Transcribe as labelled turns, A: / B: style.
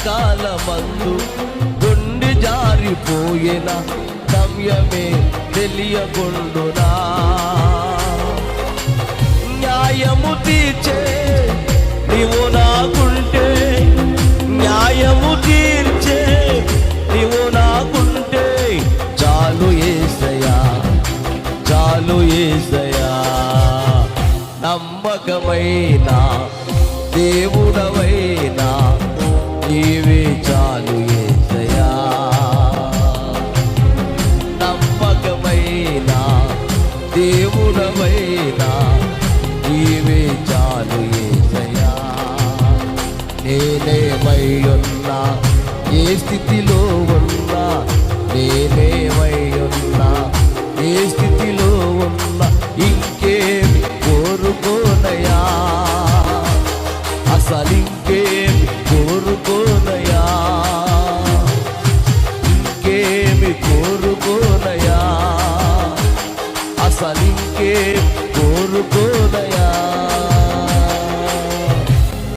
A: కాలమందు గుండె జారిపోయిన గమ్యమే తెలియకుండునా. న్యాయము తీర్చే నీవు నాకుంటే, న్యాయము తీర్చే నీవు నాకుంటే చాలు యేసయ్యా, చాలు యేసయ్యా. నమ్మకమైన దేవుడవైనా నీవే చాలు యేసయ్యా. నమ్మకమైన దేవుడవైనా నీవే చాలు యేసయ్యా. నేనేమై ఉన్నా, ఏ స్థితిలో ఉన్నా, నేనేమై ఉన్నా, ఏ స్థితిలో ఉన్నా ఇంకేం కోరుకోనయా, అసలింకేం కోరుకోనయా, ఇంకేమి కోరుకోనయా, అసలింకేం కోరుకో